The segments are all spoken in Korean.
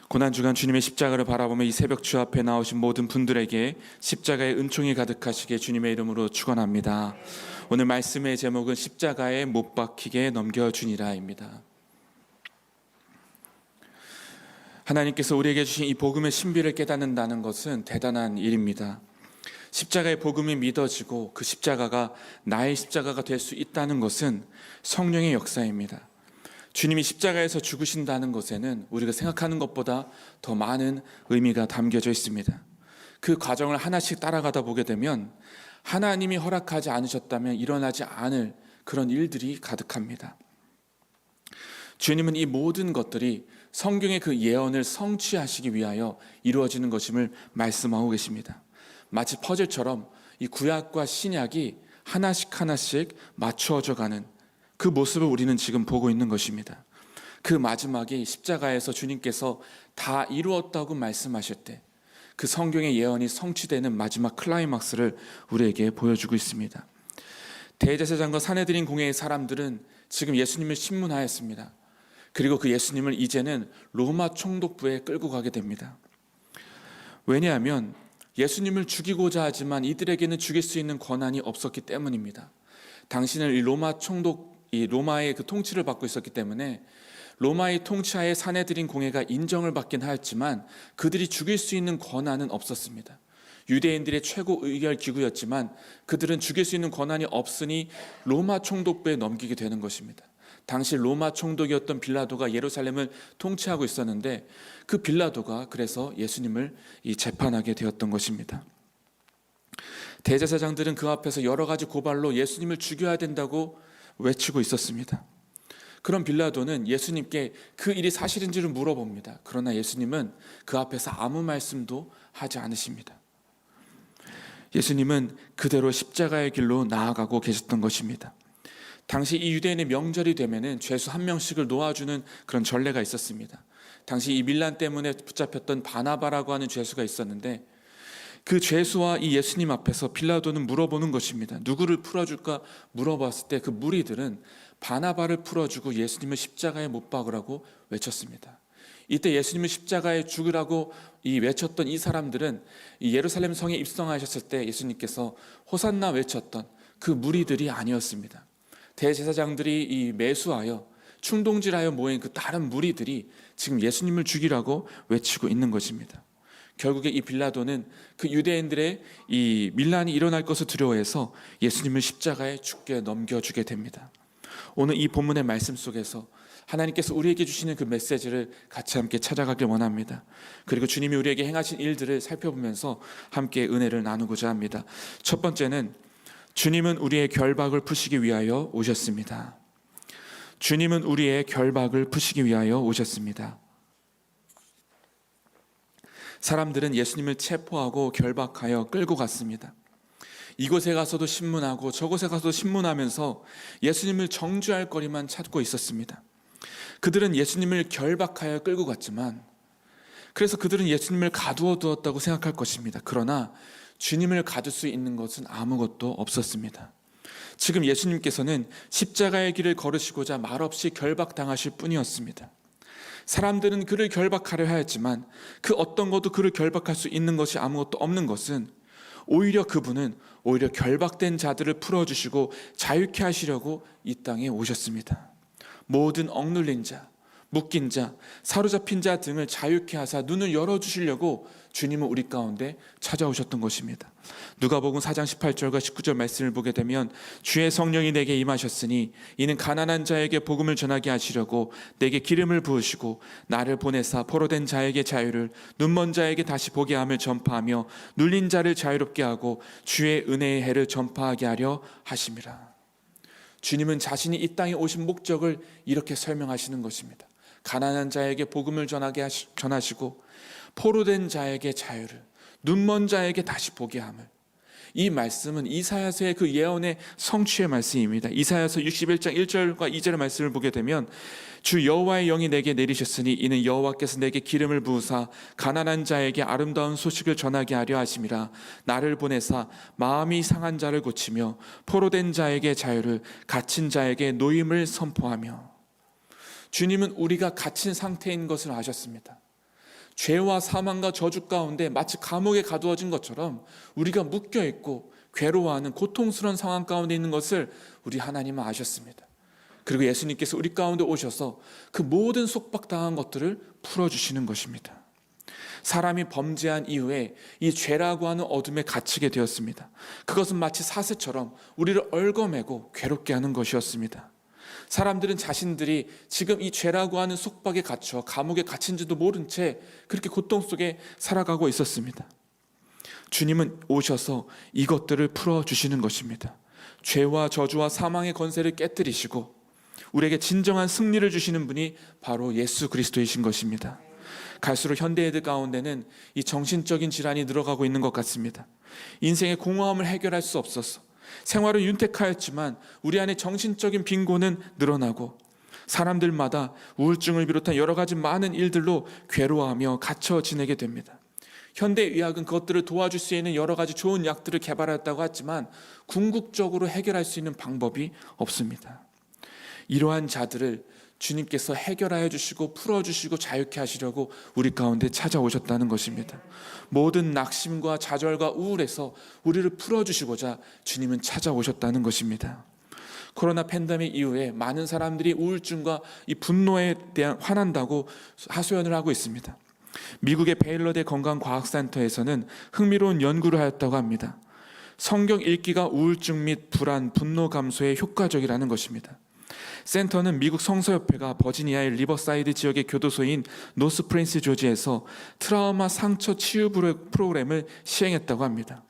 고난주간 주님의 십자가를 바라보며 이 새벽 주 앞에 나오신 모든 분들에게 십자가의 은총이 가득하시게 주님의 이름으로 축원합니다. 오늘 말씀의 제목은 십자가에 못 박히게 넘겨주니라입니다. 하나님께서 우리에게 주신 이 복음의 신비를 깨닫는다는 것은 대단한 일입니다. 십자가의 복음이 믿어지고 그 십자가가 나의 십자가가 될 수 있다는 것은 성령의 역사입니다. 주님이 십자가에서 죽으신다는 것에는 우리가 생각하는 것보다 더 많은 의미가 담겨져 있습니다. 그 과정을 하나씩 따라가다 보게 되면 하나님이 허락하지 않으셨다면 일어나지 않을 그런 일들이 가득합니다. 주님은 이 모든 것들이 성경의 그 예언을 성취하시기 위하여 이루어지는 것임을 말씀하고 계십니다. 마치 퍼즐처럼 이 구약과 신약이 하나씩 하나씩 맞추어져 가는 그 모습을 우리는 지금 보고 있는 것입니다. 그 마지막에 십자가에서 주님께서 다 이루었다고 말씀하실 때 그 성경의 예언이 성취되는 마지막 클라이막스를 우리에게 보여주고 있습니다. 대제사장과 산헤드린 공회의 사람들은 지금 예수님을 신문하였습니다. 그리고 그 예수님을 이제는 로마 총독부에 끌고 가게 됩니다. 왜냐하면 예수님을 죽이고자 하지만 이들에게는 죽일 수 있는 권한이 없었기 때문입니다. 당신은 이 로마의 그 통치를 받고 있었기 때문에 로마의 통치하에 산헤드린 공회가 인정을 받긴 하였지만 그들이 죽일 수 있는 권한은 없었습니다. 유대인들의 최고 의결 기구였지만 그들은 죽일 수 있는 권한이 없으니 로마 총독부에 넘기게 되는 것입니다. 당시 로마 총독이었던 빌라도가 예루살렘을 통치하고 있었는데 그 빌라도가 그래서 예수님을 재판하게 되었던 것입니다. 대제사장들은 그 앞에서 여러 가지 고발로 예수님을 죽여야 된다고 외치고 있었습니다. 그럼 빌라도는 예수님께 그 일이 사실인지를 물어봅니다. 그러나 예수님은 그 앞에서 아무 말씀도 하지 않으십니다. 예수님은 그대로 십자가의 길로 나아가고 계셨던 것입니다. 당시 이 유대인의 명절이 되면은 죄수 한 명씩을 놓아주는 그런 전례가 있었습니다. 당시 이 밀란 때문에 붙잡혔던 바나바라고 하는 죄수가 있었는데 그 죄수와 이 예수님 앞에서 빌라도는 물어보는 것입니다. 누구를 풀어줄까 물어봤을 때 그 무리들은 바나바를 풀어주고 예수님을 십자가에 못 박으라고 외쳤습니다. 이때 예수님을 십자가에 죽으라고 외쳤던 이 사람들은 이 예루살렘 성에 입성하셨을 때 예수님께서 호산나 외쳤던 그 무리들이 아니었습니다. 대제사장들이 매수하여 충동질하여 모인 그 다른 무리들이 지금 예수님을 죽이라고 외치고 있는 것입니다. 결국에 이 빌라도는 그 유대인들의 이 밀란이 일어날 것을 두려워해서 예수님을 십자가에 죽게 넘겨주게 됩니다. 오늘 이 본문의 말씀 속에서 하나님께서 우리에게 주시는 그 메시지를 같이 함께 찾아가길 원합니다. 그리고 주님이 우리에게 행하신 일들을 살펴보면서 함께 은혜를 나누고자 합니다. 첫 번째는 주님은 우리의 결박을 푸시기 위하여 오셨습니다. 주님은 우리의 결박을 푸시기 위하여 오셨습니다. 사람들은 예수님을 체포하고 결박하여 끌고 갔습니다. 이곳에 가서도 신문하고 저곳에 가서도 신문하면서 예수님을 정죄할 거리만 찾고 있었습니다. 그들은 예수님을 결박하여 끌고 갔지만 그래서 그들은 예수님을 가두어 두었다고 생각할 것입니다. 그러나 주님을 가둘 수 있는 것은 아무것도 없었습니다. 지금 예수님께서는 십자가의 길을 걸으시고자 말없이 결박당하실 뿐이었습니다. 사람들은 그를 결박하려 하였지만 그 어떤 것도 그를 결박할 수 있는 것이 아무것도 없는 것은 오히려 그분은 오히려 결박된 자들을 풀어주시고 자유케 하시려고 이 땅에 오셨습니다. 모든 억눌린 자, 묶인 자, 사로잡힌 자 등을 자유케 하사 눈을 열어주시려고 주님은 우리 가운데 찾아오셨던 것입니다. 누가복음 4장 18절과 19절 말씀을 보게 되면 주의 성령이 내게 임하셨으니 이는 가난한 자에게 복음을 전하게 하시려고 내게 기름을 부으시고 나를 보내사 포로된 자에게 자유를 눈먼 자에게 다시 보게 함을 전파하며 눌린 자를 자유롭게 하고 주의 은혜의 해를 전파하게 하려 하심이라. 주님은 자신이 이 땅에 오신 목적을 이렇게 설명하시는 것입니다. 가난한 자에게 복음을 전하시고 포로된 자에게 자유를, 눈먼 자에게 다시 보게 함을. 이 말씀은 이사야서의 그 예언의 성취의 말씀입니다. 이사야서 61장 1절과 2절의 말씀을 보게 되면 주 여호와의 영이 내게 내리셨으니 이는 여호와께서 내게 기름을 부으사 가난한 자에게 아름다운 소식을 전하게 하려 하심이라. 나를 보내사 마음이 상한 자를 고치며 포로된 자에게 자유를, 갇힌 자에게 노임을 선포하며. 주님은 우리가 갇힌 상태인 것을 아셨습니다. 죄와 사망과 저주 가운데 마치 감옥에 가두어진 것처럼 우리가 묶여있고 괴로워하는 고통스러운 상황 가운데 있는 것을 우리 하나님은 아셨습니다. 그리고 예수님께서 우리 가운데 오셔서 그 모든 속박당한 것들을 풀어주시는 것입니다. 사람이 범죄한 이후에 이 죄라고 하는 어둠에 갇히게 되었습니다. 그것은 마치 사슬처럼 우리를 얽어매고 괴롭게 하는 것이었습니다. 사람들은 자신들이 지금 이 죄라고 하는 속박에 갇혀 감옥에 갇힌지도 모른 채 그렇게 고통 속에 살아가고 있었습니다. 주님은 오셔서 이것들을 풀어주시는 것입니다. 죄와 저주와 사망의 권세를 깨뜨리시고 우리에게 진정한 승리를 주시는 분이 바로 예수 그리스도이신 것입니다. 갈수록 현대인들 가운데는 이 정신적인 질환이 늘어가고 있는 것 같습니다. 인생의 공허함을 해결할 수 없어서 생활은 윤택하였지만 우리 안에 정신적인 빈곤은 늘어나고 사람들마다 우울증을 비롯한 여러 가지 많은 일들로 괴로워하며 갇혀 지내게 됩니다. 현대의학은 그것들을 도와줄 수 있는 여러 가지 좋은 약들을 개발했다고 하지만 궁극적으로 해결할 수 있는 방법이 없습니다. 이러한 자들을 주님께서 해결하여 주시고 풀어주시고 자유케 하시려고 우리 가운데 찾아오셨다는 것입니다. 모든 낙심과 좌절과 우울에서 우리를 풀어주시고자 주님은 찾아오셨다는 것입니다. 코로나 팬데믹 이후에 많은 사람들이 우울증과 이 분노에 대한 화난다고 하소연을 하고 있습니다. 미국의 베일러대 건강과학센터에서는 흥미로운 연구를 하였다고 합니다. 성경 읽기가 우울증 및 불안, 분노 감소에 효과적이라는 것입니다. 센터는 미국 성서협회가 버지니아의 리버사이드 지역의 교도소인 노스프린스 조지에서 트라우마 상처 치유 프로그램을 시행했다고 합니다.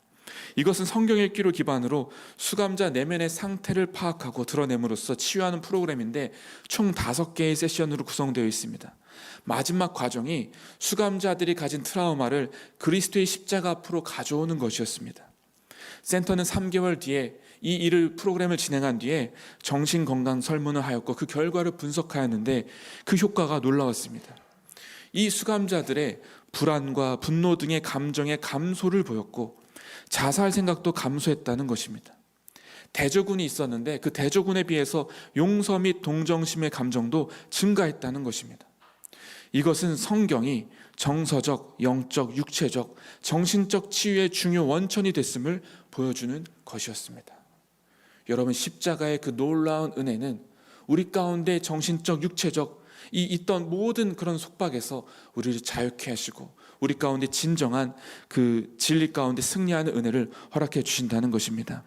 이것은 성경 읽기로 기반으로 수감자 내면의 상태를 파악하고 드러냄으로써 치유하는 프로그램인데 총 5개의 세션으로 구성되어 있습니다. 마지막 과정이 수감자들이 가진 트라우마를 그리스도의 십자가 앞으로 가져오는 것이었습니다. 센터는 3개월 뒤에 이 프로그램을 진행한 뒤에 정신건강 설문을 하였고 그 결과를 분석하였는데 그 효과가 놀라웠습니다. 이 수감자들의 불안과 분노 등의 감정의 감소를 보였고 자살 생각도 감소했다는 것입니다. 대조군이 있었는데 그 대조군에 비해서 용서 및 동정심의 감정도 증가했다는 것입니다. 이것은 성경이 정서적, 영적, 육체적, 정신적 치유의 중요 원천이 됐음을 보여주는 것이었습니다. 여러분, 십자가의 그 놀라운 은혜는 우리 가운데 정신적, 육체적 있던 모든 그런 속박에서 우리를 자유케 하시고 우리 가운데 진정한 그 진리 가운데 승리하는 은혜를 허락해 주신다는 것입니다.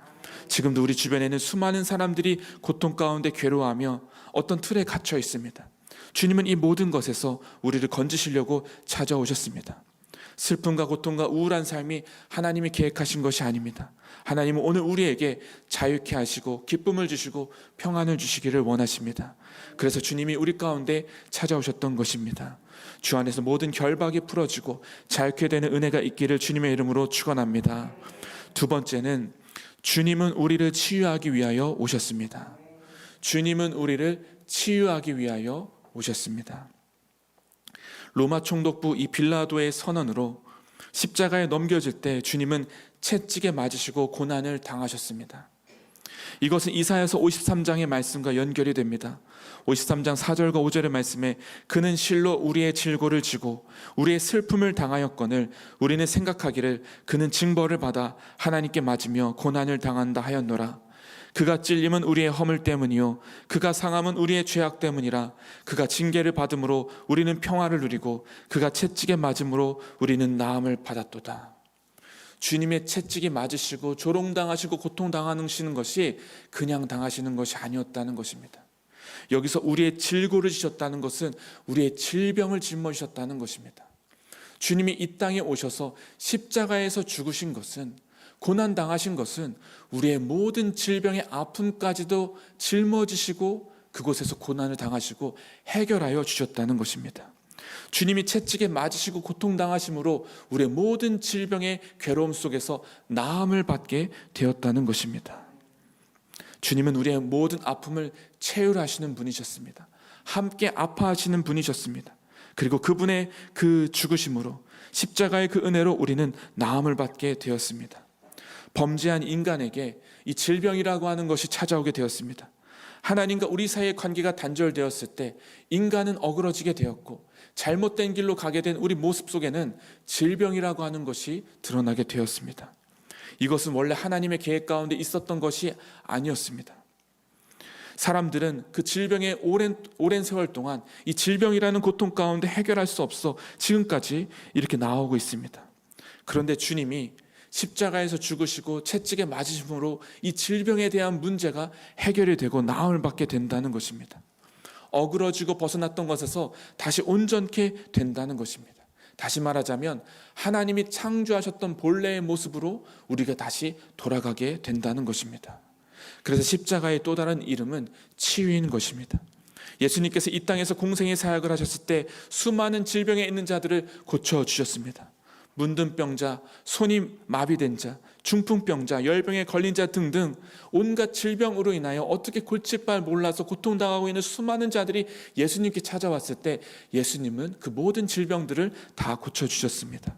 지금도 우리 주변에는 수많은 사람들이 고통 가운데 괴로워하며 어떤 틀에 갇혀 있습니다. 주님은 이 모든 것에서 우리를 건지시려고 찾아오셨습니다. 슬픔과 고통과 우울한 삶이 하나님이 계획하신 것이 아닙니다. 하나님은 오늘 우리에게 자유케 하시고 기쁨을 주시고 평안을 주시기를 원하십니다. 그래서 주님이 우리 가운데 찾아오셨던 것입니다. 주 안에서 모든 결박이 풀어지고 자유케 되는 은혜가 있기를 주님의 이름으로 축원합니다. 두 번째는 주님은 우리를 치유하기 위하여 오셨습니다. 주님은 우리를 치유하기 위하여 오셨습니다. 로마 총독부 이 빌라도의 선언으로 십자가에 넘겨질 때 주님은 채찍에 맞으시고 고난을 당하셨습니다. 이것은 이사야서 53장의 말씀과 연결이 됩니다. 53장 4절과 5절의 말씀에 그는 실로 우리의 질고를 지고 우리의 슬픔을 당하였거늘 우리는 생각하기를 그는 징벌을 받아 하나님께 맞으며 고난을 당한다 하였노라. 그가 찔림은 우리의 허물 때문이요 그가 상함은 우리의 죄악 때문이라. 그가 징계를 받음으로 우리는 평화를 누리고 그가 채찍에 맞음으로 우리는 나음을 받았도다. 주님의 채찍이 맞으시고 조롱당하시고 고통당하시는 것이 그냥 당하시는 것이 아니었다는 것입니다. 여기서 우리의 질고를 지셨다는 것은 우리의 질병을 짊어지셨다는 것입니다. 주님이 이 땅에 오셔서 십자가에서 죽으신 것은, 고난당하신 것은 우리의 모든 질병의 아픔까지도 짊어지시고 그곳에서 고난을 당하시고 해결하여 주셨다는 것입니다. 주님이 채찍에 맞으시고 고통당하심으로 우리의 모든 질병의 괴로움 속에서 나음을 받게 되었다는 것입니다. 주님은 우리의 모든 아픔을 채울하시는 분이셨습니다. 함께 아파하시는 분이셨습니다. 그리고 그분의 그 죽으심으로 십자가의 그 은혜로 우리는 나음을 받게 되었습니다. 범죄한 인간에게 이 질병이라고 하는 것이 찾아오게 되었습니다. 하나님과 우리 사이의 관계가 단절되었을 때 인간은 어그러지게 되었고 잘못된 길로 가게 된 우리 모습 속에는 질병이라고 하는 것이 드러나게 되었습니다. 이것은 원래 하나님의 계획 가운데 있었던 것이 아니었습니다. 사람들은 그 질병의 오랜 세월 동안 이 질병이라는 고통 가운데 해결할 수 없어 지금까지 이렇게 나오고 있습니다. 그런데 주님이 십자가에서 죽으시고 채찍에 맞으심으로 이 질병에 대한 문제가 해결이 되고 나음을 받게 된다는 것입니다. 어그러지고 벗어났던 것에서 다시 온전케 된다는 것입니다. 다시 말하자면 하나님이 창조하셨던 본래의 모습으로 우리가 다시 돌아가게 된다는 것입니다. 그래서 십자가의 또 다른 이름은 치유인 것입니다. 예수님께서 이 땅에서 공생의 사역을 하셨을 때 수많은 질병에 있는 자들을 고쳐주셨습니다. 문둥병자, 손이 마비된 자, 중풍병자, 열병에 걸린 자 등등 온갖 질병으로 인하여 어떻게 고칠 바 몰라서 고통당하고 있는 수많은 자들이 예수님께 찾아왔을 때 예수님은 그 모든 질병들을 다 고쳐주셨습니다.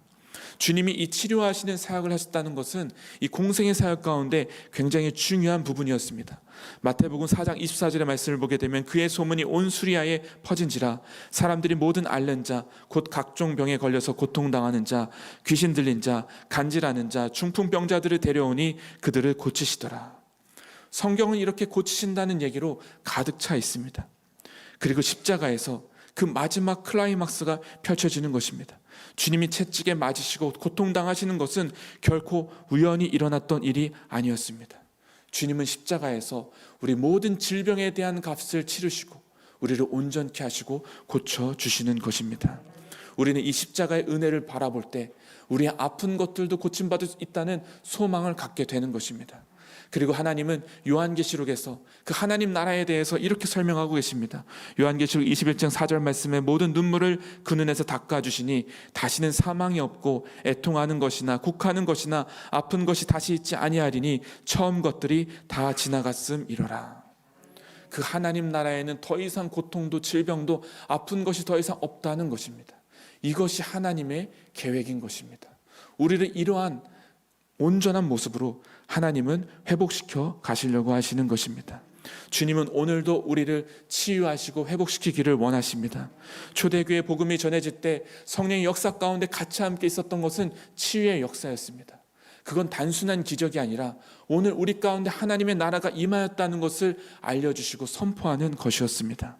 주님이 이 치료하시는 사역을 하셨다는 것은 이 공생의 사역 가운데 굉장히 중요한 부분이었습니다. 마태복음 4장 24절의 말씀을 보게 되면 그의 소문이 온 수리아에 퍼진지라 사람들이 모든 앓는 자 곧 각종 병에 걸려서 고통당하는 자 귀신 들린 자 간질하는 자 중풍병자들을 데려오니 그들을 고치시더라. 성경은 이렇게 고치신다는 얘기로 가득 차 있습니다. 그리고 십자가에서 그 마지막 클라이막스가 펼쳐지는 것입니다. 주님이 채찍에 맞으시고 고통당하시는 것은 결코 우연히 일어났던 일이 아니었습니다. 주님은 십자가에서 우리 모든 질병에 대한 값을 치르시고 우리를 온전케 하시고 고쳐주시는 것입니다. 우리는 이 십자가의 은혜를 바라볼 때 우리의 아픈 것들도 고침받을 수 있다는 소망을 갖게 되는 것입니다. 그리고 하나님은 요한계시록에서 그 하나님 나라에 대해서 이렇게 설명하고 계십니다. 요한계시록 21장 4절 말씀에 모든 눈물을 그 눈에서 닦아주시니 다시는 사망이 없고 애통하는 것이나 국하는 것이나 아픈 것이 다시 있지 아니하리니 처음 것들이 다 지나갔음이로라. 그 하나님 나라에는 더 이상 고통도 질병도 아픈 것이 더 이상 없다는 것입니다. 이것이 하나님의 계획인 것입니다. 우리를 이러한 온전한 모습으로 하나님은 회복시켜 가시려고 하시는 것입니다. 주님은 오늘도 우리를 치유하시고 회복시키기를 원하십니다. 초대교회 복음이 전해질 때 성령의 역사 가운데 같이 함께 있었던 것은 치유의 역사였습니다. 그건 단순한 기적이 아니라 오늘 우리 가운데 하나님의 나라가 임하였다는 것을 알려주시고 선포하는 것이었습니다.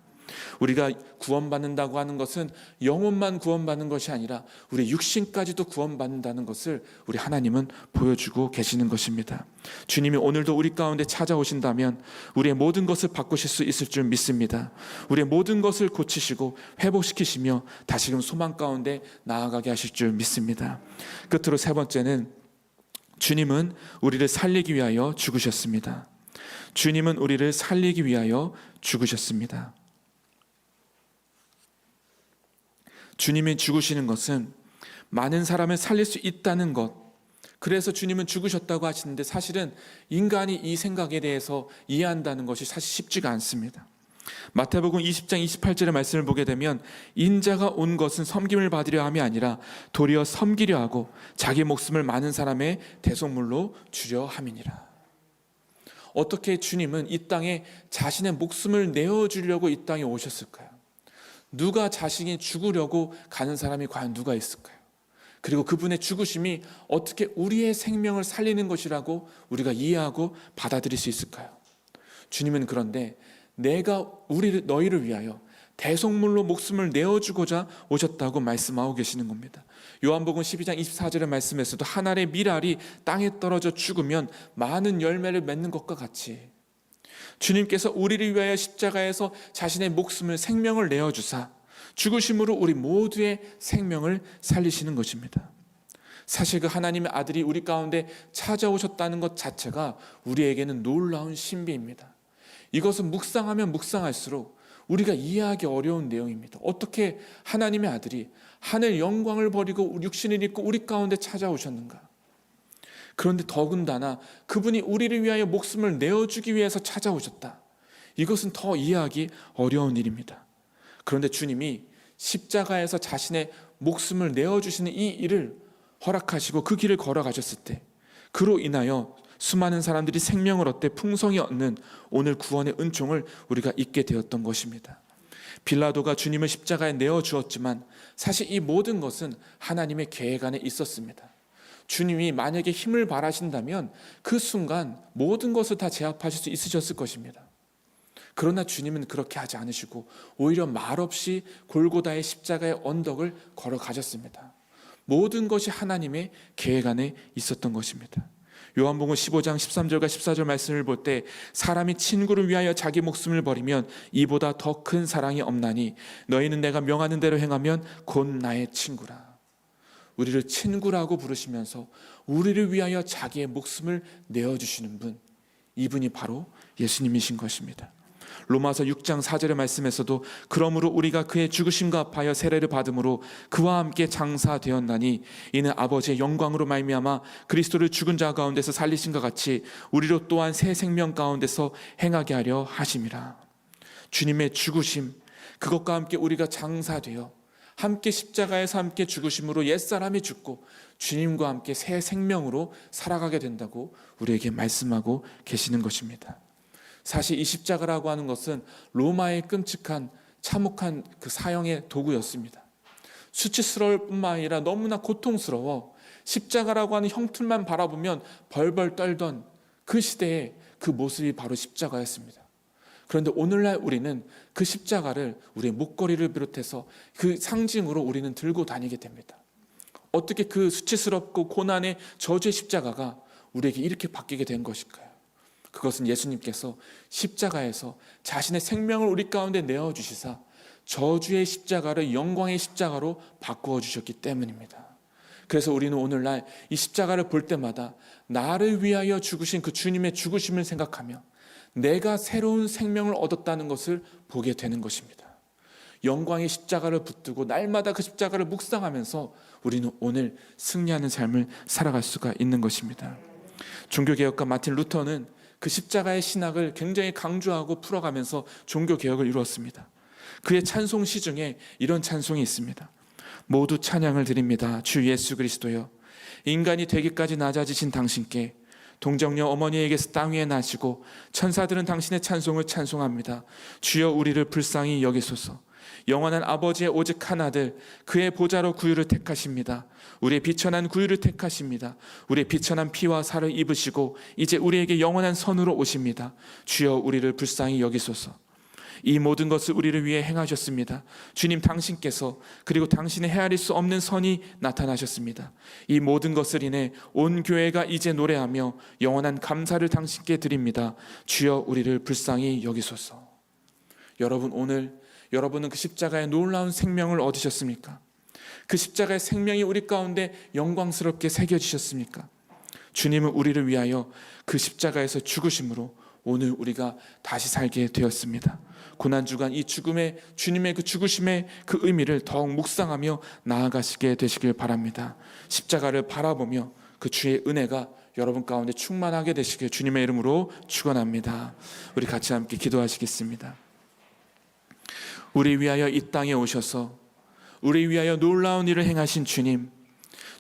우리가 구원받는다고 하는 것은 영혼만 구원받는 것이 아니라 우리 육신까지도 구원받는다는 것을 우리 하나님은 보여주고 계시는 것입니다. 주님이 오늘도 우리 가운데 찾아오신다면 우리의 모든 것을 바꾸실 수 있을 줄 믿습니다. 우리의 모든 것을 고치시고 회복시키시며 다시금 소망 가운데 나아가게 하실 줄 믿습니다. 끝으로 세 번째는 주님은 우리를 살리기 위하여 죽으셨습니다. 주님은 우리를 살리기 위하여 죽으셨습니다. 주님이 죽으시는 것은 많은 사람을 살릴 수 있다는 것, 그래서 주님은 죽으셨다고 하시는데 사실은 인간이 이 생각에 대해서 이해한다는 것이 사실 쉽지가 않습니다. 마태복음 20장 28절의 말씀을 보게 되면 인자가 온 것은 섬김을 받으려 함이 아니라 도리어 섬기려 하고 자기 목숨을 많은 사람의 대속물로 주려 함이니라. 어떻게 주님은 이 땅에 자신의 목숨을 내어주려고 이 땅에 오셨을까요? 누가 자신이 죽으려고 가는 사람이 과연 누가 있을까요? 그리고 그분의 죽으심이 어떻게 우리의 생명을 살리는 것이라고 우리가 이해하고 받아들일 수 있을까요? 주님은 그런데 내가 너희를 위하여 대속물로 목숨을 내어주고자 오셨다고 말씀하고 계시는 겁니다. 요한복음 12장 24절의 말씀에서도 한 알의 밀알이 땅에 떨어져 죽으면 많은 열매를 맺는 것과 같이 주님께서 우리를 위하여 십자가에서 자신의 목숨을 생명을 내어주사 죽으심으로 우리 모두의 생명을 살리시는 것입니다. 사실 그 하나님의 아들이 우리 가운데 찾아오셨다는 것 자체가 우리에게는 놀라운 신비입니다. 이것은 묵상하면 묵상할수록 우리가 이해하기 어려운 내용입니다. 어떻게 하나님의 아들이 하늘 영광을 버리고 육신을 입고 우리 가운데 찾아오셨는가? 그런데 더군다나 그분이 우리를 위하여 목숨을 내어주기 위해서 찾아오셨다. 이것은 더 이해하기 어려운 일입니다. 그런데 주님이 십자가에서 자신의 목숨을 내어주시는 이 일을 허락하시고 그 길을 걸어가셨을 때 그로 인하여 수많은 사람들이 생명을 얻되 풍성히 얻는 오늘 구원의 은총을 우리가 잊게 되었던 것입니다. 빌라도가 주님을 십자가에 내어주었지만 사실 이 모든 것은 하나님의 계획 안에 있었습니다. 주님이 만약에 힘을 발하신다면 그 순간 모든 것을 다 제압하실 수 있으셨을 것입니다. 그러나 주님은 그렇게 하지 않으시고 오히려 말없이 골고다의 십자가의 언덕을 걸어가셨습니다. 모든 것이 하나님의 계획 안에 있었던 것입니다. 요한복음 15장 13절과 14절 말씀을 볼 때 사람이 친구를 위하여 자기 목숨을 버리면 이보다 더 큰 사랑이 없나니 너희는 내가 명하는 대로 행하면 곧 나의 친구라. 우리를 친구라고 부르시면서 우리를 위하여 자기의 목숨을 내어주시는 분, 이분이 바로 예수님이신 것입니다. 로마서 6장 4절의 말씀에서도 그러므로 우리가 그의 죽으심과 합하여 세례를 받음으로 그와 함께 장사되었나니 이는 아버지의 영광으로 말미암아 그리스도를 죽은 자 가운데서 살리신 것 같이 우리로 또한 새 생명 가운데서 행하게 하려 하심이라. 주님의 죽으심, 그것과 함께 우리가 장사되어 함께 십자가에서 함께 죽으심으로 옛사람이 죽고 주님과 함께 새 생명으로 살아가게 된다고 우리에게 말씀하고 계시는 것입니다. 사실 이 십자가라고 하는 것은 로마의 끔찍한 참혹한 그 사형의 도구였습니다. 수치스러울 뿐만 아니라 너무나 고통스러워 십자가라고 하는 형틀만 바라보면 벌벌 떨던 그 시대의 그 모습이 바로 십자가였습니다. 그런데 오늘날 우리는 그 십자가를 우리의 목걸이를 비롯해서 그 상징으로 우리는 들고 다니게 됩니다. 어떻게 그 수치스럽고 고난의 저주의 십자가가 우리에게 이렇게 바뀌게 된 것일까요? 그것은 예수님께서 십자가에서 자신의 생명을 우리 가운데 내어주시사 저주의 십자가를 영광의 십자가로 바꾸어 주셨기 때문입니다. 그래서 우리는 오늘날 이 십자가를 볼 때마다 나를 위하여 죽으신 그 주님의 죽으심을 생각하며 내가 새로운 생명을 얻었다는 것을 보게 되는 것입니다. 영광의 십자가를 붙들고 날마다 그 십자가를 묵상하면서 우리는 오늘 승리하는 삶을 살아갈 수가 있는 것입니다. 종교개혁가 마틴 루터는 그 십자가의 신학을 굉장히 강조하고 풀어가면서 종교개혁을 이루었습니다. 그의 찬송시 중에 이런 찬송이 있습니다. 모두 찬양을 드립니다. 주 예수 그리스도여, 인간이 되기까지 낮아지신 당신께 동정녀 어머니에게서 땅 위에 나시고 천사들은 당신의 찬송을 찬송합니다. 주여 우리를 불쌍히 여기소서. 영원한 아버지의 오직 한 아들, 그의 보좌로 구유를 택하십니다. 우리의 비천한 구유를 택하십니다. 우리의 비천한 피와 살을 입으시고 이제 우리에게 영원한 선으로 오십니다. 주여 우리를 불쌍히 여기소서. 이 모든 것을 우리를 위해 행하셨습니다. 주님 당신께서, 그리고 당신의 헤아릴 수 없는 선이 나타나셨습니다. 이 모든 것을 인해 온 교회가 이제 노래하며 영원한 감사를 당신께 드립니다. 주여 우리를 불쌍히 여기소서. 여러분, 오늘 여러분은 그 십자가의 놀라운 생명을 얻으셨습니까? 그 십자가의 생명이 우리 가운데 영광스럽게 새겨지셨습니까? 주님은 우리를 위하여 그 십자가에서 죽으심으로 오늘 우리가 다시 살게 되었습니다. 고난주간 이 죽음의 주님의 그 죽으심의 그 의미를 더욱 묵상하며 나아가시게 되시길 바랍니다. 십자가를 바라보며 그 주의 은혜가 여러분 가운데 충만하게 되시길 주님의 이름으로 축원합니다. 우리 같이 함께 기도하시겠습니다. 우리 위하여 이 땅에 오셔서 우리 위하여 놀라운 일을 행하신 주님,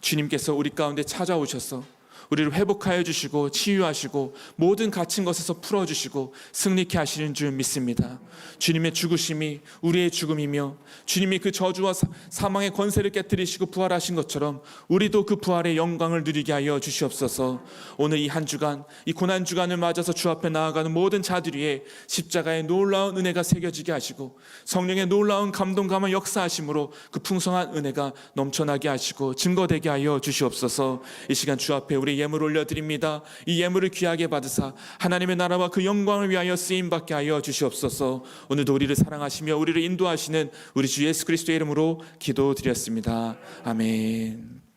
주님께서 우리 가운데 찾아오셔서 우리를 회복하여 주시고 치유하시고 모든 갇힌 것에서 풀어주시고 승리케 하시는 줄 믿습니다. 주님의 죽으심이 우리의 죽음이며 주님이 그 저주와 사망의 권세를 깨뜨리시고 부활하신 것처럼 우리도 그 부활의 영광을 누리게 하여 주시옵소서. 오늘 이 한 주간, 이 고난 주간을 맞아서 주 앞에 나아가는 모든 자들 위에 십자가의 놀라운 은혜가 새겨지게 하시고 성령의 놀라운 감동감을 역사하심으로 그 풍성한 은혜가 넘쳐나게 하시고 증거되게 하여 주시옵소서. 이 시간 주 앞에 우리 예물 올려드립니다. 이 예물을 귀하게 받으사 하나님의 나라와 그 영광을 위하여 쓰임받게 하여 주시옵소서. 오늘도 우리를 사랑하시며 우리를 인도하시는 우리 주 예수 그리스도의 이름으로 기도드렸습니다. 아멘.